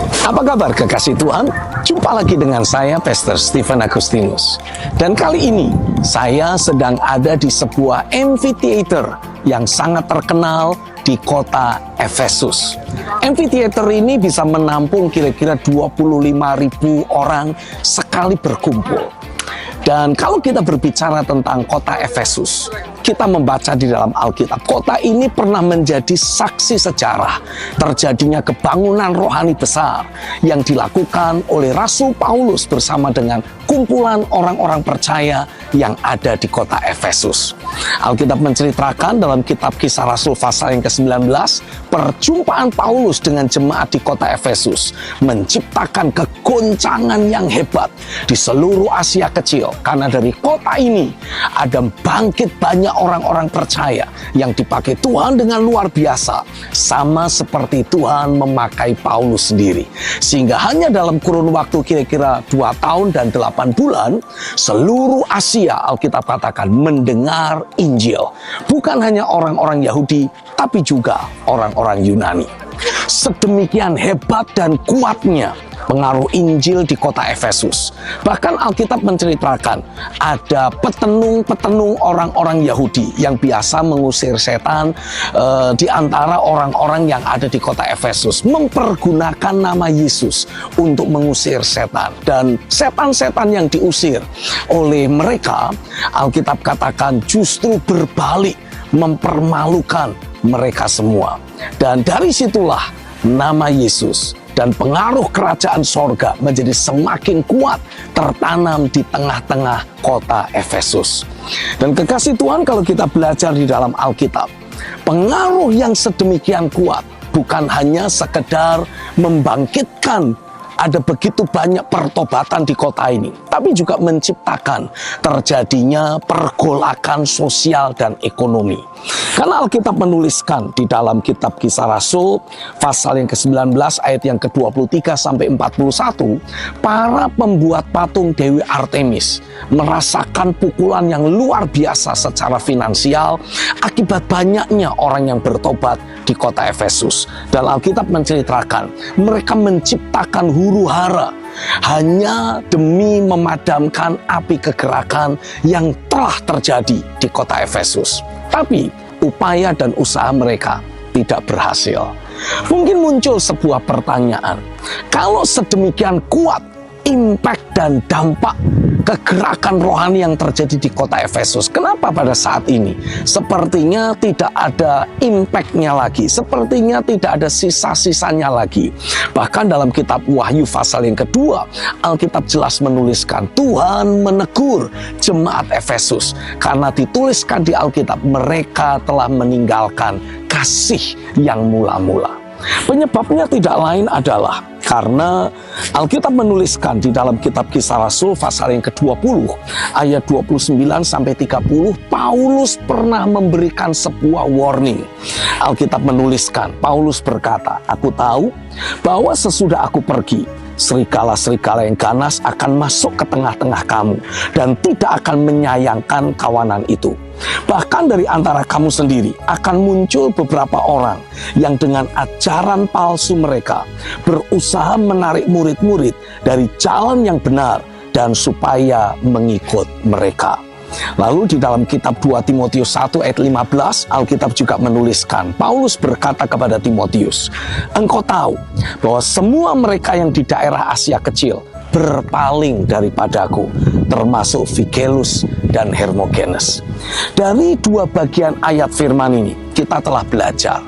Apa kabar kekasih Tuhan? Jumpa lagi dengan saya, Pastor Stephen Agustinus. Dan kali ini, saya sedang ada di sebuah amphitheater yang sangat terkenal di kota Efesus. Amphitheater ini bisa menampung kira-kira 25.000 orang sekali berkumpul. Dan kalau kita berbicara tentang kota Efesus, kita membaca di dalam Alkitab, kota ini pernah menjadi saksi sejarah terjadinya kebangunan rohani besar yang dilakukan oleh Rasul Paulus bersama dengan kumpulan orang-orang percaya yang ada di kota Efesus. Alkitab menceritakan dalam kitab Kisah Rasul pasal yang ke-19, perjumpaan Paulus dengan jemaat di kota Efesus menciptakan kegoncangan yang hebat di seluruh Asia Kecil. Karena dari kota ini ada bangkit banyak orang-orang percaya yang dipakai Tuhan dengan luar biasa, sama seperti Tuhan memakai Paulus sendiri. Sehingga hanya dalam kurun waktu kira-kira 2 tahun dan 8 bulan, seluruh Asia, Alkitab katakan, mendengar Injil. Bukan hanya orang-orang Yahudi, tapi juga orang-orang Yunani. Sedemikian hebat dan kuatnya pengaruh Injil di kota Efesus. Bahkan Alkitab menceritakan ada petenung-petenung orang-orang Yahudi yang biasa mengusir setan di antara orang-orang yang ada di kota Efesus, mempergunakan nama Yesus untuk mengusir setan. Dan setan-setan yang diusir oleh mereka, Alkitab katakan justru berbalik mempermalukan mereka semua. Dan dari situlah nama Yesus dan pengaruh kerajaan sorga menjadi semakin kuat tertanam di tengah-tengah kota Efesus. Dan kekasih Tuhan, kalau kita belajar di dalam Alkitab, pengaruh yang sedemikian kuat bukan hanya sekedar membangkitkan ada begitu banyak pertobatan di kota ini, tapi juga menciptakan terjadinya pergolakan sosial dan ekonomi. Karena Alkitab menuliskan di dalam kitab Kisah Rasul pasal yang ke-19 ayat yang ke-23 sampai 41, para pembuat patung Dewi Artemis merasakan pukulan yang luar biasa secara finansial akibat banyaknya orang yang bertobat di kota Efesus. Dan Alkitab menceritakan mereka menciptakan huru-hara hanya demi memadamkan api kegerakan yang telah terjadi di kota Efesus. Tapi upaya dan usaha mereka tidak berhasil. Mungkin muncul sebuah pertanyaan, kalau sedemikian kuat impact dan dampak kegerakan rohani yang terjadi di kota Efesus, kenapa pada saat ini sepertinya tidak ada impact-nya lagi, sepertinya tidak ada sisa-sisanya lagi? Bahkan dalam kitab Wahyu pasal yang kedua, Alkitab jelas menuliskan Tuhan menegur jemaat Efesus karena dituliskan di Alkitab mereka telah meninggalkan kasih yang mula-mula. Penyebabnya tidak lain adalah karena Alkitab menuliskan di dalam kitab Kisah Rasul pasal yang ke-20 ayat 29 sampai 30, Paulus pernah memberikan sebuah warning. Alkitab menuliskan, Paulus berkata, "Aku tahu bahwa sesudah aku pergi, serigala-serigala yang ganas akan masuk ke tengah-tengah kamu dan tidak akan menyayangkan kawanan itu. Bahkan dari antara kamu sendiri akan muncul beberapa orang yang dengan ajaran palsu mereka berusaha menarik murid-murid dari jalan yang benar dan supaya mengikut mereka." Lalu di dalam kitab 2 Timotius 1 ayat 15, Alkitab juga menuliskan, Paulus berkata kepada Timotius, "Engkau tahu bahwa semua mereka yang di daerah Asia Kecil berpaling daripadaku, termasuk Figelus dan Hermogenes." Dari dua bagian ayat firman ini, kita telah belajar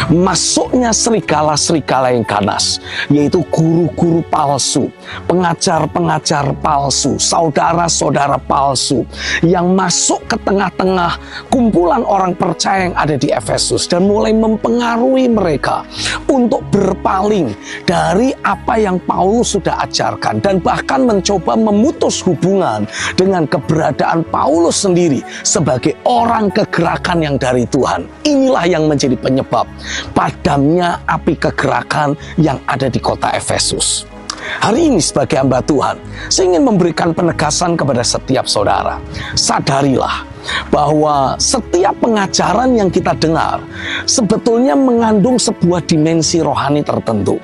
masuknya serigala-serigala yang ganas, yaitu guru-guru palsu, pengajar-pengajar palsu, saudara-saudara palsu yang masuk ke tengah-tengah kumpulan orang percaya yang ada di Efesus dan mulai mempengaruhi mereka untuk berpaling dari apa yang Paulus sudah ajarkan dan bahkan mencoba memutus hubungan dengan keberadaan Paulus sendiri sebagai orang kegerakan yang dari Tuhan. Inilah yang menjadi penyebab padamnya api kegerakan yang ada di kota Efesus. Hari ini sebagai hamba Tuhan, saya ingin memberikan penegasan kepada setiap saudara. Sadarilah bahwa setiap pengajaran yang kita dengar sebetulnya mengandung sebuah dimensi rohani tertentu.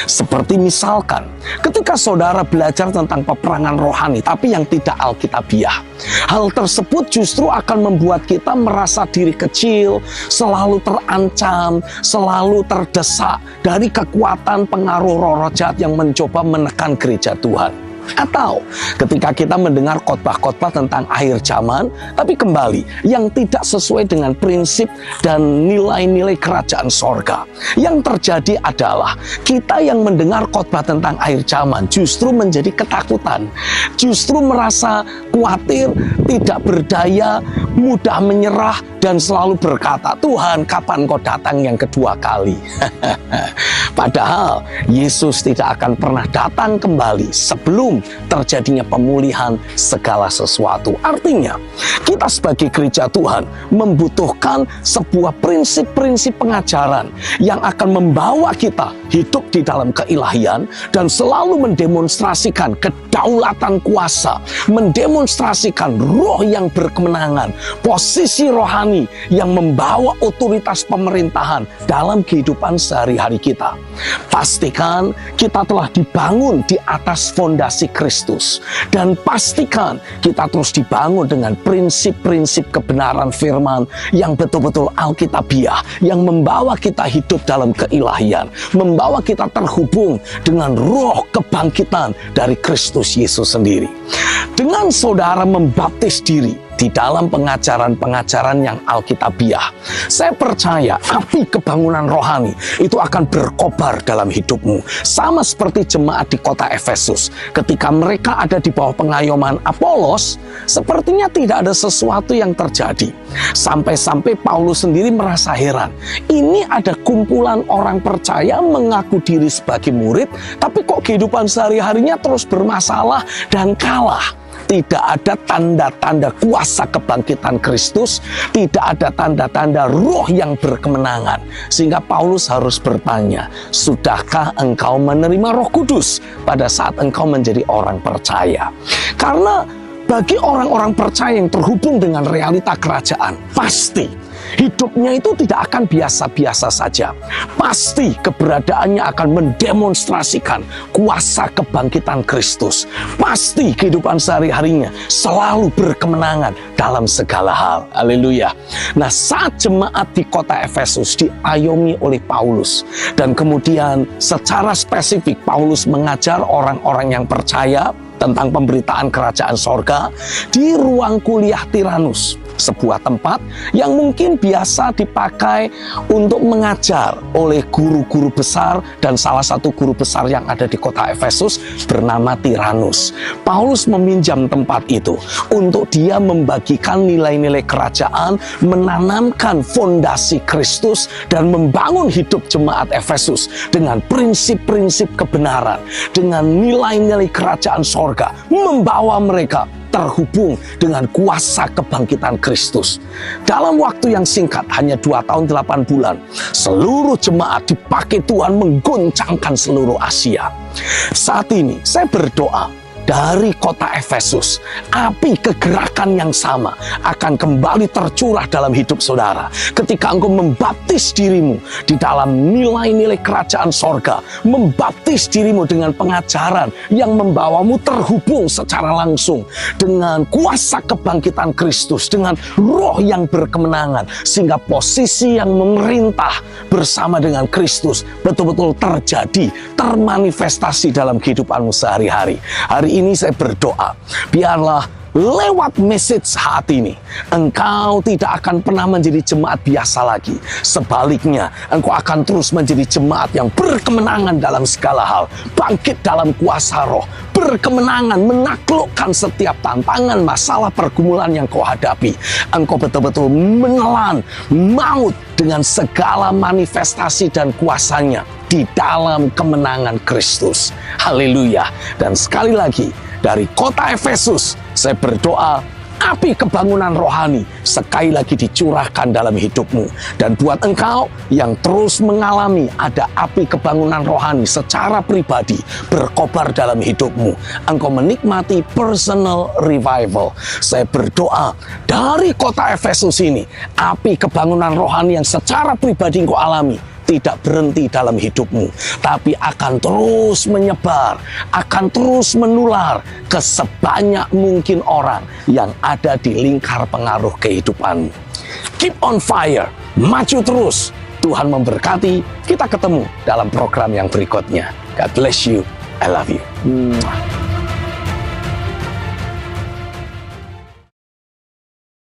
Seperti misalkan, ketika saudara belajar tentang peperangan rohani tapi yang tidak alkitabiah, hal tersebut justru akan membuat kita merasa diri kecil, selalu terancam, selalu terdesak dari kekuatan pengaruh roh jahat yang mencoba menekan gereja Tuhan. Atau ketika kita mendengar khotbah-khotbah tentang akhir zaman, tapi kembali yang tidak sesuai dengan prinsip dan nilai-nilai kerajaan sorga. Yang terjadi adalah kita yang mendengar khotbah tentang akhir zaman justru menjadi ketakutan, justru merasa khawatir, tidak berdaya, mudah menyerah, dan selalu berkata, Tuhan kapan kau datang yang kedua kali? Padahal Yesus tidak akan pernah datang kembali sebelum terjadinya pemulihan segala sesuatu. Artinya, kita sebagai gereja Tuhan membutuhkan sebuah prinsip-prinsip pengajaran yang akan membawa kita hidup di dalam keilahian dan selalu mendemonstrasikan kedaulatan kuasa, mendemonstrasikan roh yang berkemenangan, posisi rohani yang membawa otoritas pemerintahan dalam kehidupan sehari-hari kita. Pastikan kita telah dibangun di atas fondasi Kristus, dan pastikan kita terus dibangun dengan prinsip-prinsip kebenaran firman yang betul-betul alkitabiah, yang membawa kita hidup dalam keilahian, membawa kita terhubung dengan roh kebangkitan dari Kristus Yesus sendiri. Dengan saudara membaptis diri di dalam pengajaran-pengajaran yang alkitabiah, saya percaya api kebangunan rohani itu akan berkobar dalam hidupmu. Sama seperti jemaat di kota Efesus, ketika mereka ada di bawah pengayoman Apolos, sepertinya tidak ada sesuatu yang terjadi. Sampai-sampai Paulus sendiri merasa heran. Ini ada kumpulan orang percaya mengaku diri sebagai murid, tapi kok kehidupan sehari-harinya terus bermasalah dan kalah. Tidak ada tanda-tanda kuasa kebangkitan Kristus, tidak ada tanda-tanda roh yang berkemenangan. Sehingga Paulus harus bertanya, sudahkah engkau menerima Roh Kudus pada saat engkau menjadi orang percaya? Karena bagi orang-orang percaya yang terhubung dengan realita kerajaan, pasti hidupnya itu tidak akan biasa-biasa saja. Pasti keberadaannya akan mendemonstrasikan kuasa kebangkitan Kristus. Pasti kehidupan sehari-harinya selalu berkemenangan dalam segala hal. Haleluya. Nah, saat jemaat di kota Efesus diayomi oleh Paulus, dan kemudian secara spesifik Paulus mengajar orang-orang yang percaya tentang pemberitaan kerajaan sorga di ruang kuliah Tiranus, sebuah tempat yang mungkin biasa dipakai untuk mengajar oleh guru-guru besar, dan salah satu guru besar yang ada di kota Efesus bernama Tiranus. Paulus meminjam tempat itu untuk dia membagikan nilai-nilai kerajaan, menanamkan fondasi Kristus, dan membangun hidup jemaat Efesus dengan prinsip-prinsip kebenaran, dengan nilai-nilai kerajaan sorga, membawa mereka terhubung dengan kuasa kebangkitan Kristus. Dalam waktu yang singkat, hanya 2 tahun 8 bulan, seluruh jemaat dipakai Tuhan menggoncangkan seluruh Asia. Saat ini saya berdoa, dari kota Efesus, api kegerakan yang sama akan kembali tercurah dalam hidup saudara ketika engkau membaptis dirimu di dalam nilai-nilai kerajaan sorga, membaptis dirimu dengan pengajaran yang membawamu terhubung secara langsung dengan kuasa kebangkitan Kristus, dengan roh yang berkemenangan, sehingga posisi yang memerintah bersama dengan Kristus betul-betul terjadi, termanifestasi dalam kehidupanmu sehari-hari. Hari ini saya berdoa, biarlah lewat message saat ini, engkau tidak akan pernah menjadi jemaat biasa lagi. Sebaliknya, engkau akan terus menjadi jemaat yang berkemenangan dalam segala hal, bangkit dalam kuasa roh, berkemenangan menaklukkan setiap tantangan, masalah, pergumulan yang kau hadapi. Engkau betul-betul menelan maut dengan segala manifestasi dan kuasanya di dalam kemenangan Kristus. Haleluya. Dan sekali lagi, dari kota Efesus, saya berdoa, api kebangunan rohani sekali lagi dicurahkan dalam hidupmu. Dan buat engkau yang terus mengalami ada api kebangunan rohani secara pribadi berkobar dalam hidupmu, engkau menikmati personal revival. Saya berdoa dari kota Efesus ini, api kebangunan rohani yang secara pribadi engkau alami tidak berhenti dalam hidupmu, tapi akan terus menyebar, akan terus menular ke sebanyak mungkin orang yang ada di lingkar pengaruh kehidupanmu. Keep on fire, maju terus. Tuhan memberkati. Kita ketemu dalam program yang berikutnya. God bless you. I love you.